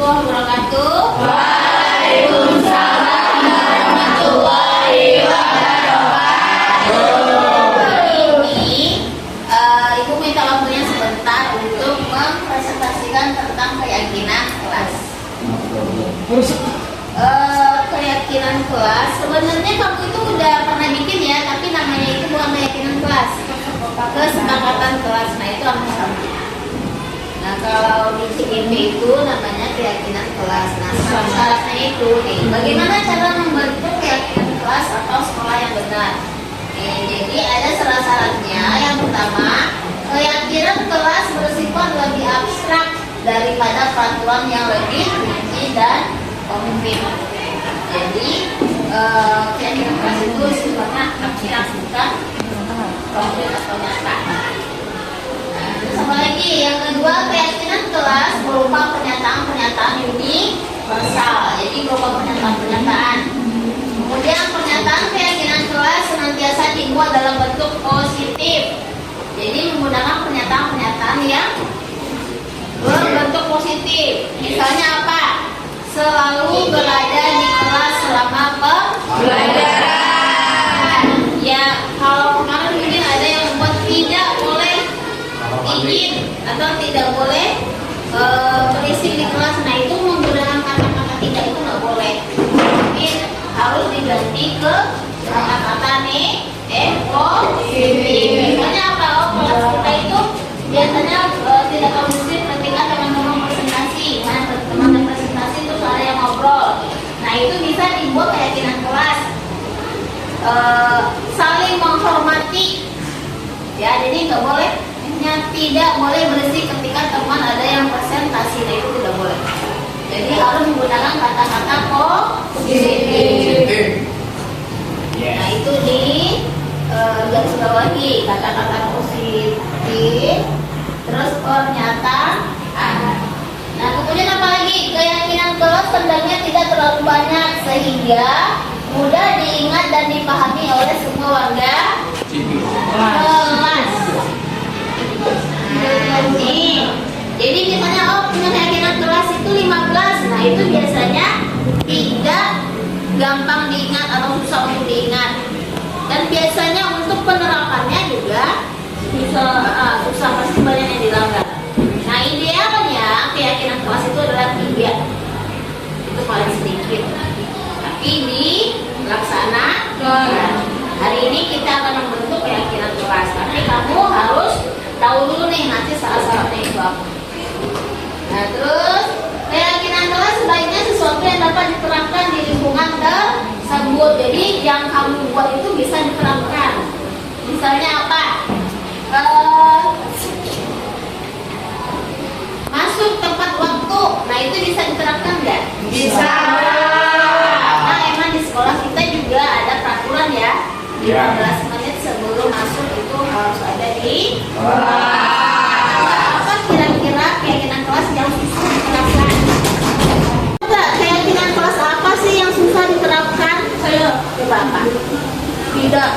warahmatullahi wabarakatuh. Waalaikumsalam warahmatullahi wabarakatuh. Ini Ibu minta waktunya sebentar untuk mempresentasikan tentang keyakinan kelas. Keyakinan kelas, sebenarnya kamu itu udah pernah bikin ya, tapi namanya itu bukan keyakinan kelas, kesepakatan kelas. Nah itu harus sama. Nah kalau di CGP itu namanya keyakinan kelas. Nah syaratnya itu nih, bagaimana cara membentuk keyakinan kelas atau sekolah yang benar. Jadi ada syarat-syaratnya. Yang pertama, keyakinan kelas bersifat lebih abstrak daripada peraturan yang lebih rinci dan konkret. Jadi keyakinan kelas itu sifatnya abstrak, bukan konkret atau nyata. Terus apa lagi? Yang kedua, keyakinan kelas berupa pernyataan-pernyataan universal. Jadi berupa pernyataan-pernyataan. Kemudian pernyataan keyakinan kelas senantiasa dibuat dalam bentuk positif. Jadi menggunakan pernyataan-pernyataan yang berbentuk positif. Misalnya apa? Selalu berada di kelas selama pembelajaran. Ya, kalau kemarin mungkin ada yang membuat tidak boleh izin atau tidak boleh berisik di kelas. Nah itu menggunakan kata-kata tidak itu nggak boleh. Mungkin harus diganti ke kata-kata positif. Misalnya apa? Kelas kita itu biasanya tidak kondusif ketika teman-teman presentasi. Mana teman-teman presentasi itu ada yang ngobrol. Nah itu bisa dibuat keyakinan kelas. Saling menghormati. Ya jadi nggak boleh. Tidak boleh berisik ketika teman ada yang presentasi. Nah itu tidak boleh. Jadi harus menggunakan kata-kata positif. Nah itu di garis bawah lagi kata-kata positif. Terus pernyataan. Nah kemudian apa lagi? Keyakinan kelas sebenarnya tidak terlalu banyak sehingga mudah diingat dan dipahami oleh semua warga kelas. Jadi misalnya punya keyakinan kelas itu 15. Nah itu biasanya tidak gampang diingat atau susah untuk diingat. Dan biasanya untuk penerapannya juga susah, pasti banyak yang dilanggar. Nah idealnya keyakinan kelas itu adalah 3. Itu paling sedikit. Tapi dilaksanakan. Hari ini kita akan membentuk keyakinan kelas. Tapi kamu harus tahu dulu nih nanti syarat-syaratnya itu apa. Nah terus keyakinan kelas sebaiknya sesuatu yang dapat diterapkan di lingkungan tersebut. Jadi yang kamu buat itu bisa diterapkan. Misalnya apa? Masuk tepat waktu. Nah itu bisa diterapkan nggak? Bisa. Karena emang di sekolah kita juga ada peraturan ya. 15 menit sebelum masuk itu harus ada di apa kira-kira keyakinan kelas yang susah diterapkan? Keyakinan kelas apa sih yang susah diterapkan? Saya coba apa? Tidak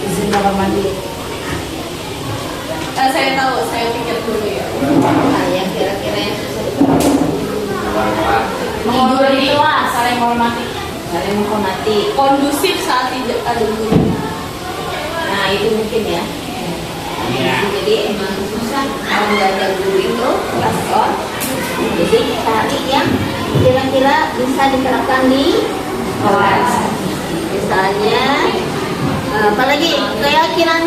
izin kamar mandi. Saya tahu, saya pikir dulu ya. Nah, yang kira-kira yang susah diterapkan. Tidur di kelas, saling menghormati. Saling menghormati. Kondusif saat tidak ada guru. Nah itu mungkin ya. Jadi emang susah kalau nggak ada guru itu kelas on. Jadi cari yang kira-kira bisa diterapkan di kelas. Misalnya apalagi keyakinan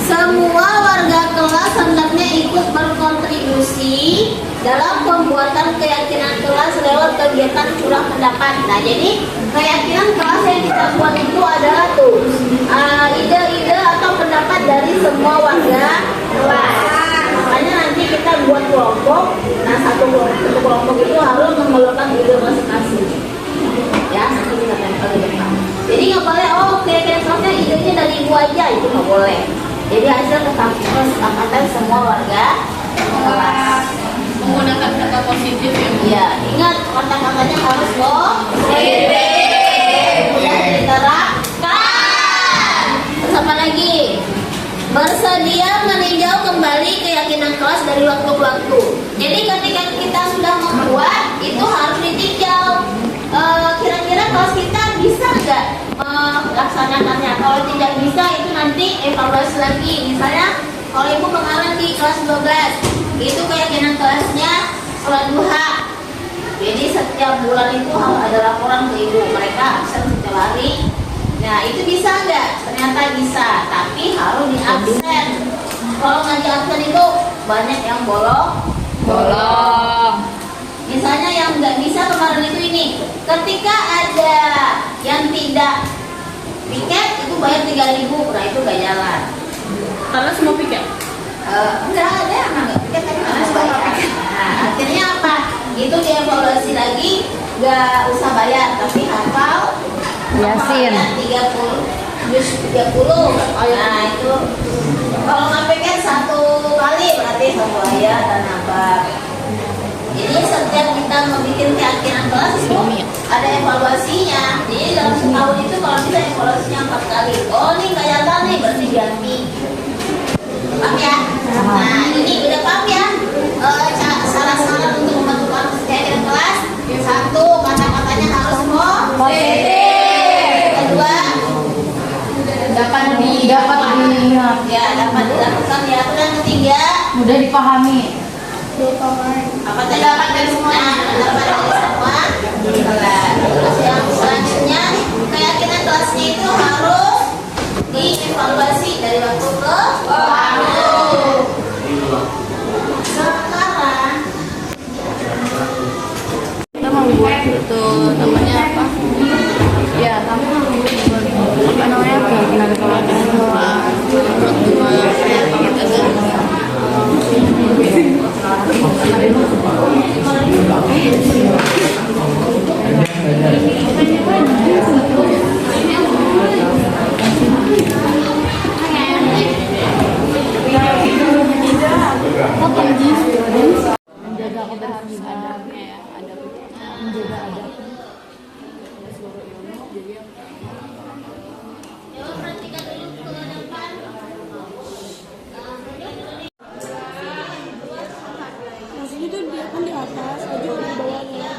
semua warga kelas hendaknya ikut berkontribusi dalam pembuatan keyakinan kelas lewat kegiatan curah pendapat. Nah jadi keyakinan kelas yang kita buat itu adalah tuh ide-ide atau pendapat dari semua warga kelas. Makanya nanti kita buat kelompok. Nah satu kelompok itu harus mengeluarkan ide masing-masing. Ya nanti kita tempel di depan. Jadi nggak boleh keyakinan kelasnya idenya dari ibu aja, itu nggak boleh. Jadi hasil kesepakatan semua warga kelas. Menggunakan kata positif ya. Iya, ingat kata-katanya harus positif. Mudah diterapkan. Terus apa lagi? Bersedia meninjau kembali keyakinan kelas dari waktu ke waktu. Jadi ketika kita sudah membuat itu harus ditinjau. Kira-kira kelas kita bisa nggak melaksanakannya? Kalau tidak bisa itu nanti evaluasi lagi. Misalnya kalau ibu kemarin di kelas 12 itu keyakinan kelasnya sholat duha. Jadi setiap bulan itu harus ada laporan ke ibu, mereka absen setiap hari. Nah itu bisa nggak? Ternyata bisa, tapi harus di absen. Kalau nggak di absen itu banyak yang bolong. Misalnya yang nggak bisa kemarin itu ini, ketika ada yang tidak piket itu bayar 3.000, nah itu nggak jalan. Karena semua piket. Enggak ada yang nggak piket tapi harus bayar. Nah akhirnya apa? Itu dievaluasi lagi, nggak usah bayar tapi hafal Yasin 30 juz 30. Nah itu kalau nggak piket 1 kali berarti 1 ayat dan nambah. Jadi setiap kita membuat keyakinan kelas itu ada evaluasinya. Jadi dalam setahun itu kalau bisa evaluasinya 4 kali. Oh ini nggak jalan nih berarti ganti. Paham ya? Nah ini udah paham ya? Saran-saran untuk membantu keyakinan kelas. 1, kata-katanya harus positif. Kedua, Dapat dilihat, ya dapat dilakukan ya. Dan ketiga, mudah dipahami. apa tadi dapat dari semua? Dapat dari semua. Terus yang selanjutnya keyakinan kelasnya itu harus dievaluasi dari waktu ke waktu. Sekarang kita membuat itu namanya apa? Ya, kami membuat apa namanya keyakinan kelas menjaga kebersihan, ada menjaga adab. perhatikan dulu ke depan. Nasinya tuh dia kan di atas, aja di bawahnya.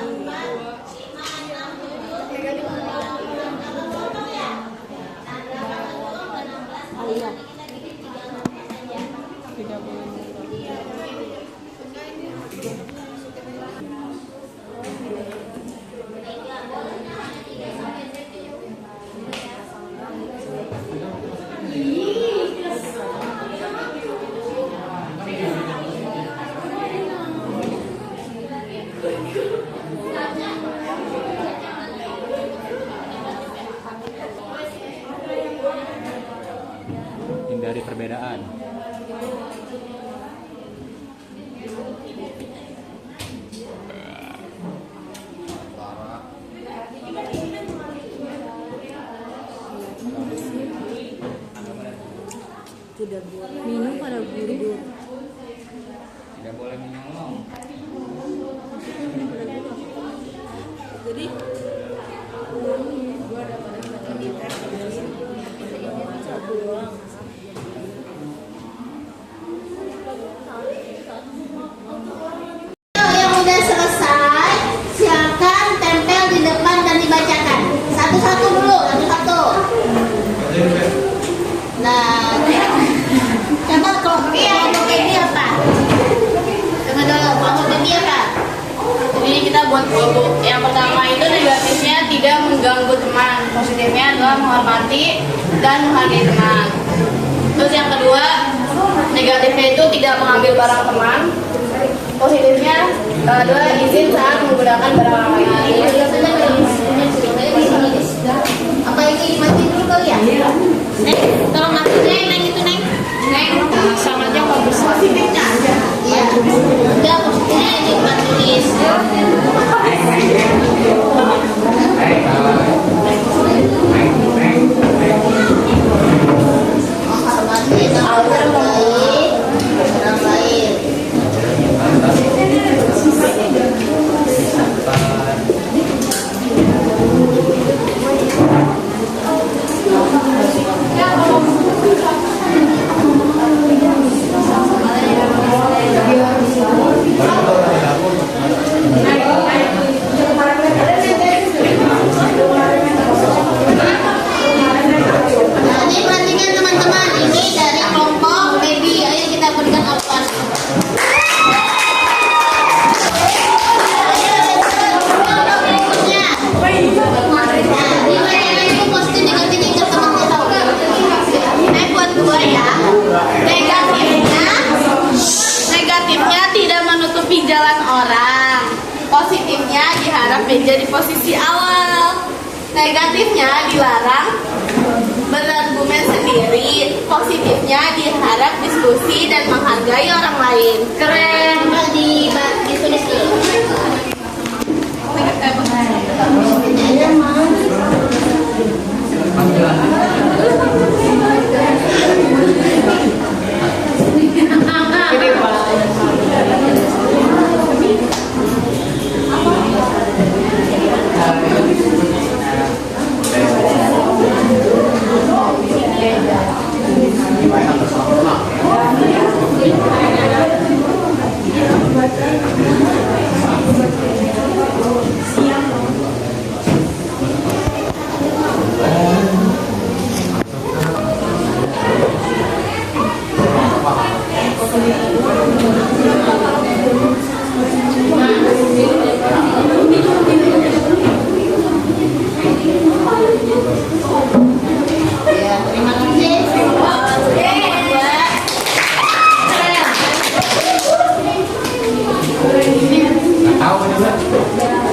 Oh iya. Tidak boleh. Hindari perbedaan. Minum pada buru-buru. Tidak boleh menyolong. Jadi Yang udah selesai, silakan tempel di depan dan dibacakan. Satu-satu dulu, satu-satu. Nah, coba kopi atau baby apa? Coba dulu, kelompok baby apa? Jadi kita buat kelompok yang pertama itu negatifnya tidak mengganggu teman, positifnya adalah menghormati dan menghargai teman. Terus yang kedua, negatifnya itu tidak mengambil barang teman, positifnya adalah izin saat menggunakan barang orang lain. Apa ini mati dulu kali ya? Neng, tolong mati neng itu neng. Neng, Sangatnya bagus. positifnya aja. Iya. Udah positifnya ini bukan tulis. Hormati dan menghargai orang lain. Negatifnya tidak menutupi jalan orang. Positifnya diharap menjadi posisi awal. Negatifnya dilarang berargumen sendiri. Positifnya diharap diskusi dan menghargai orang lain. Keren. Coba ditulis dulu. Ya, terima kasih.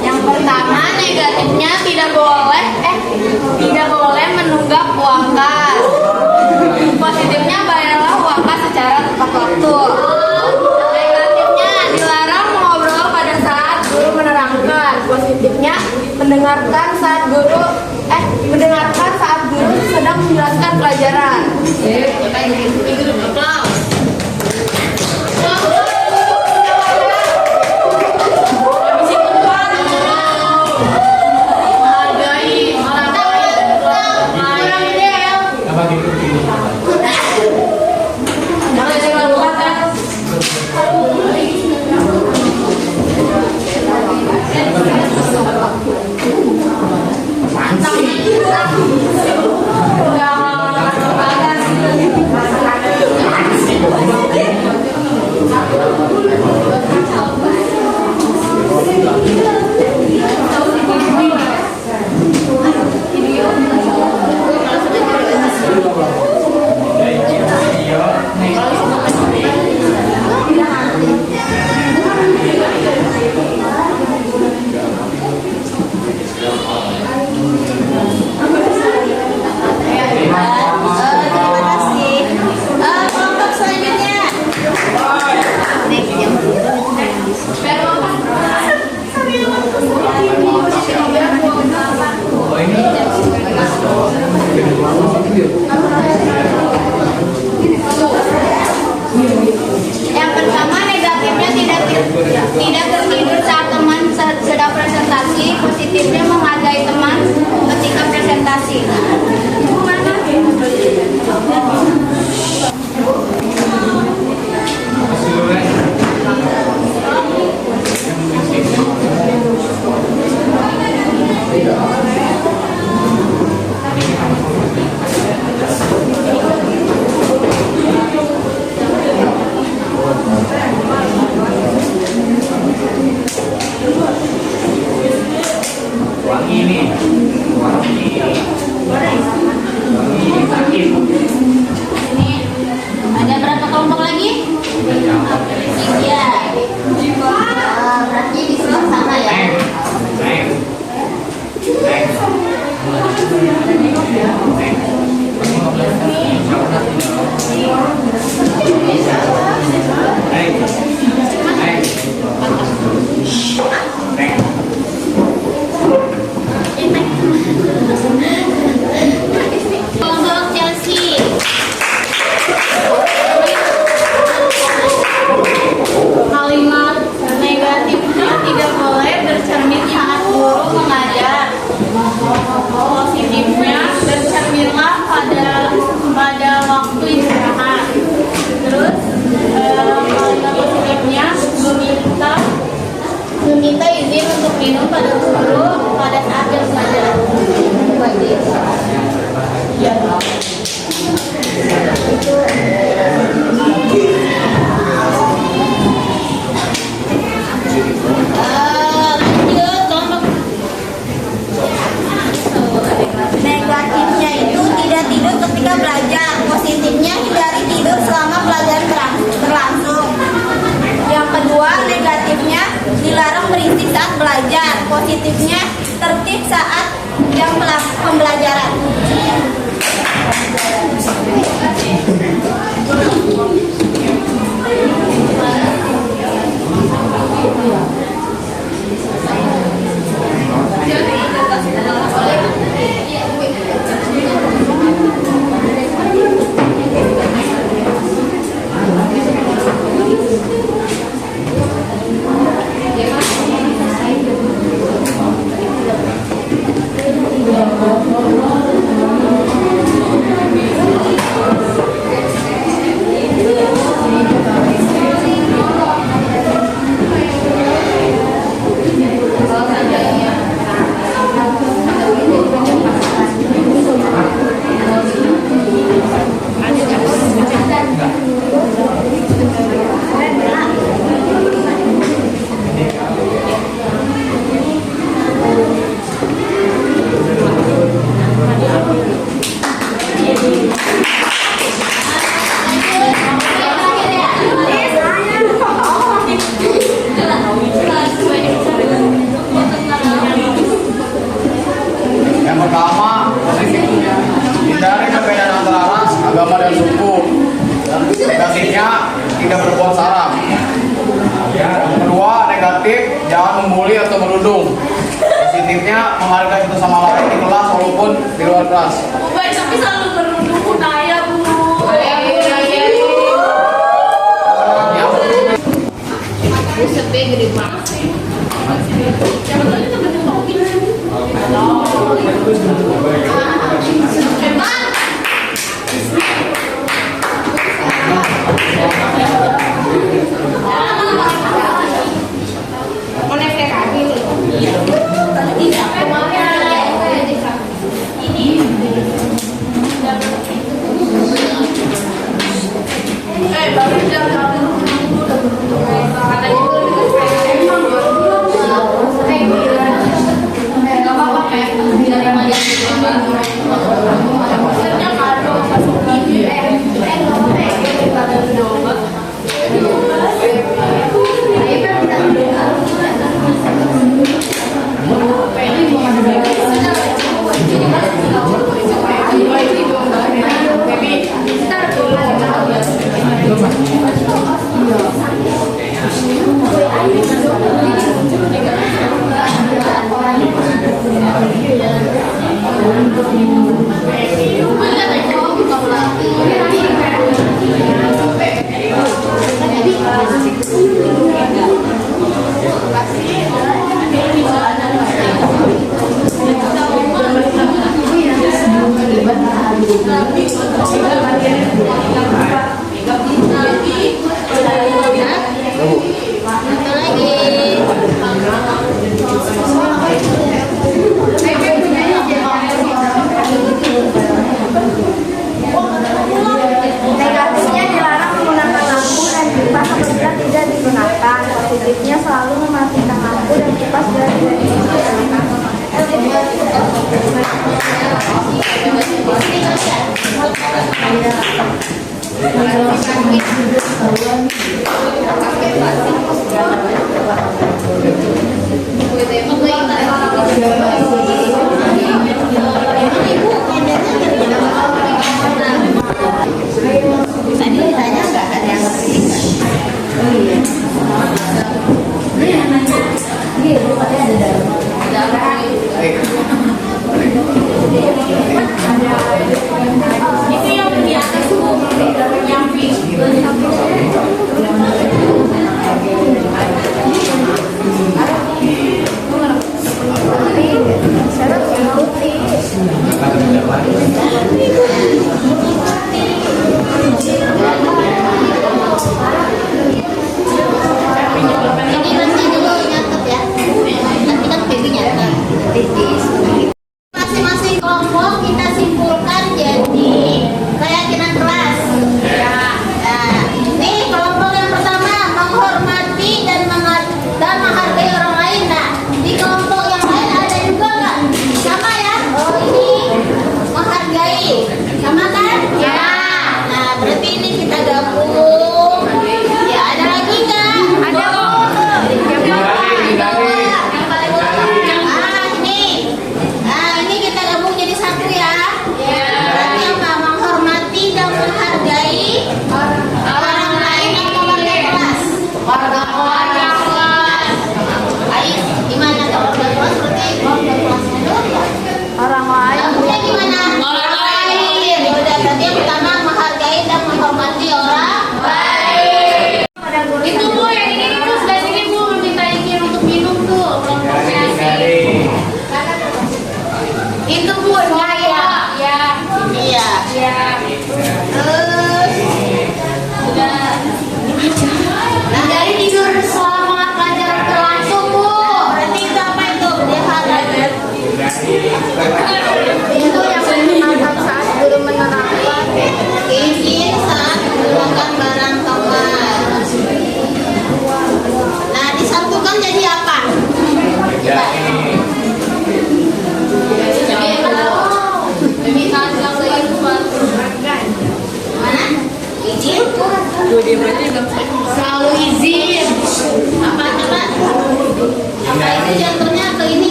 Yang pertama, negatifnya tidak boleh menunggak uang kas. Positifnya bayarlah uang kas secara tepat waktu. Negatifnya dilarang mengobrol pada saat guru menerangkan. Positifnya mendengarkan saat guru sedang menjelaskan pelajaran. Yang pertama, negatifnya tidak tertidur saat teman sedang presentasi. Positifnya menghargai teman ketika presentasi. Ada berapa kelompok lagi? 3. Berarti di sebelah sana ya. Kelompok Chelsea. positifnya tertib saat jam pembelajaran. Yang pertama, hindari perbedaan antara ras, agama, dan suku. Negatifnya, tidak berbuat salah. Yang kedua, negatif, jangan membuli atau merundung. Positifnya, menghargai satu sama lain di kelas walaupun di luar kelas. Baik, tapi selalu berundung budaya, Bu. Sepe gede banget sih. Negatifnya dilarang menggunakan lampu dan kipas apabila tidak digunakan. Positifnya selalu mematikan lampu dan kipas bila tidak digunakan. Tadi ditanya nggak ada yang ngerti nggak? Oh iya. Iya, rupanya ada dalam. Itu yang di atas tuh, yang pink.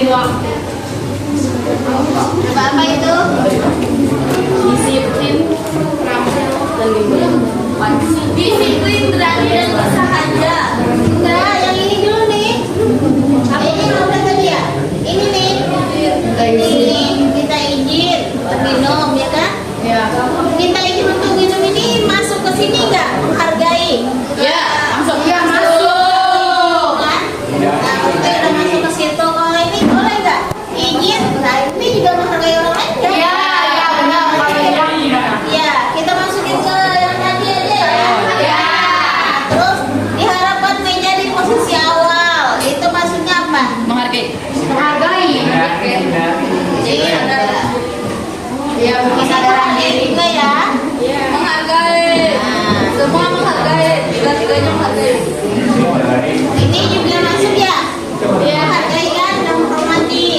waktu. Coba apa itu? Disiplin, rampung, dan gembira. Disiplin, berani dan bersahaja. Enggak, yang ini dulu nih. Ini apa tadi ya? Ini nih. Ini kita izin untuk minum ya kan? Ya. Kita izin untuk minum ini masuk ke sini nggak? Menghargai. Ya, langsung ya Kan? Nah, kalau kita udah masuk ke situ, kalau ini boleh nggak? Izin. Nah, ini juga menghargai orang lain kan? Ya, ya benar. Kalau yang Ya, kita masukin ke yang tadi aja ya. Ya. Terus diharapkan meja di posisi awal. Itu maksudnya apa? menghargai. Jadi ada Ya, kesadaran diri juga ya. menghargai. Semua menghargai. Tiga-tiganya menghargai. Ini juga masuk ya. Dia hargai kan dan menghormati.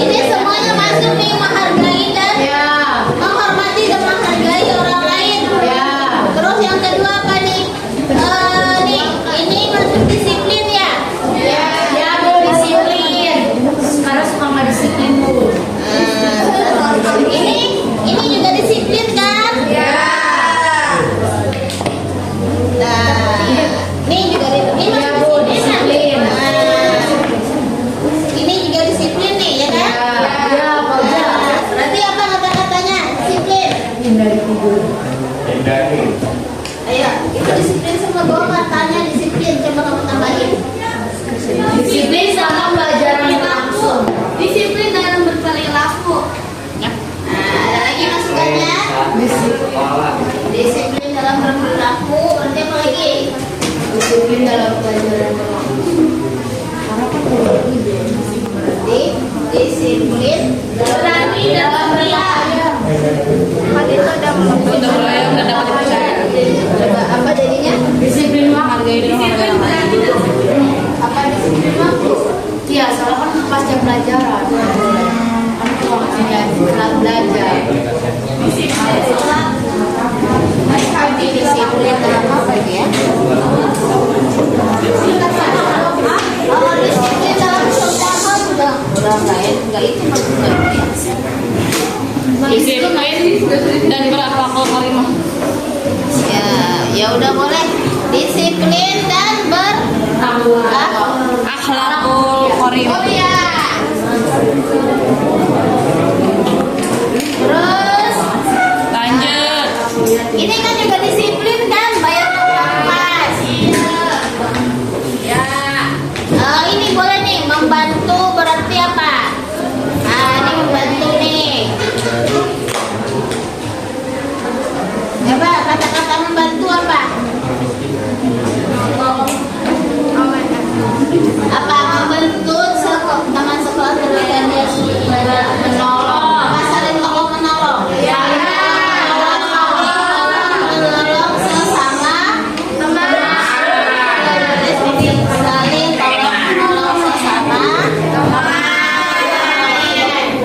Ini semuanya masuk nih, menghargai dan Ya. menghormati dan menghargai orang lain. Ya. Terus yang kedua apa nih? Nih, ini masuk disiplin ya. Ya, berdisiplin. Harus sama disiplin dulu. Ini juga disiplin kan? Ya. Nah, ini juga ini Ya, masuk Bu, disiplin. disiplin. Nah, ini juga disiplin nih ya kan? Ya, Nah, berarti apa kata-katanya? Disiplin. Ayo, itu disiplin semua bawa katanya disiplin. Coba kamu tambahin. Disiplin sama pelajaran langsung. Disiplin dalam berperilaku. Nah, ada lagi masukannya. Disiplin dalam berperilaku. Berarti apa lagi? Disiplin dalam pelajaran langsung. Berarti disiplin berani dalam berperilaku. Itu udah mulai udah dapat dipercaya. Coba apa jadinya? Disiplin menghargai dan Disiplin berani dan apa disiplin waktu? Iya, soalnya kan pasca pelajaran. Kan cuma maksudnya setelah belajar. Tapi disiplin dalam apa itu ya? Kalau disiplin dalam semua hal udah enggak itu maksudnya. Disiplin dan berakhlakul karimah. Ya udah boleh. Disiplin dan Akhlakul karimah. Oh ya. Terus Lanjut. ini kan juga disiplin kan, bayar pas. Ya. Ini boleh nih membantu berarti apa? Nah, ini membantu nih. Coba kata-kata membantu apa? Apa membantu teman sekolah terdekat dia menolong? Saling tolong menolong. Ya. Menolong sesama teman. Saling tolong menolong sesama teman.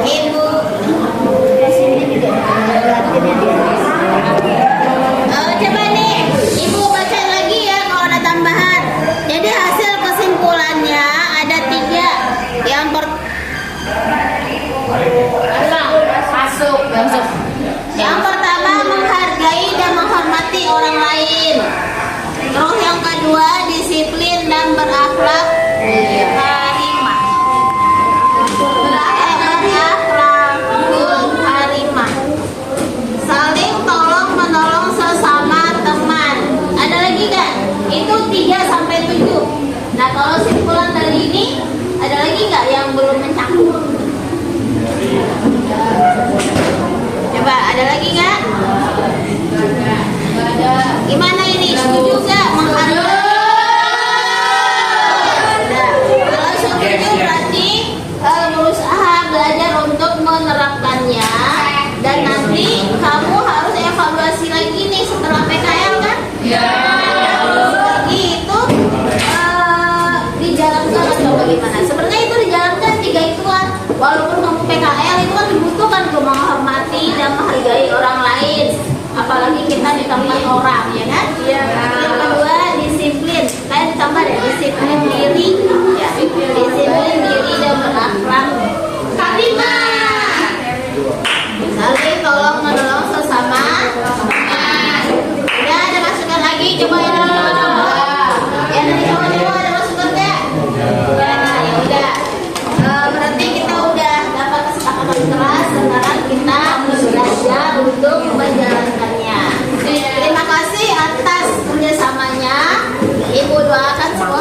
Ibu. Coba nih, Ibu baca lagi ya kalau ada tambahan. Jadi hasil kesimpulannya ada 3. Yang Masuk. Yang pertama menghargai dan menghormati orang lain. Terus yang kedua disiplin dan berakhlak karimah. Berakhlakul karimah. Saling tolong menolong sesama teman. Ada lagi kan? Itu 3 sampai 7. Nah kalau simpulan dari ini ada lagi nggak yang belum mencakup? Coba ada lagi nggak? Gimana ini? Setuju nggak? Menghargai? Nah, kalau setuju berarti berusaha belajar untuk menerapkannya dan nanti kamu harus evaluasi lagi nih setelah PKL kan? Ya. Itu dijalankan atau bagaimana? Sebenarnya itu dijalankan 3 ituan. Walaupun kamu PKL itu kan dibutuhkan untuk menghormati dan menghargai orang lain, apalagi kita di tempat orang, ya kan? Yang kedua disiplin coba ya. Ya nanti coba ada masukan nggak? Ya, nah, ya udah. Berarti kita udah dapat kesepakatan keras. Sekarang kita belajar untuk menjalankannya. Terima kasih atas kerjasamanya. Ibu doakan semua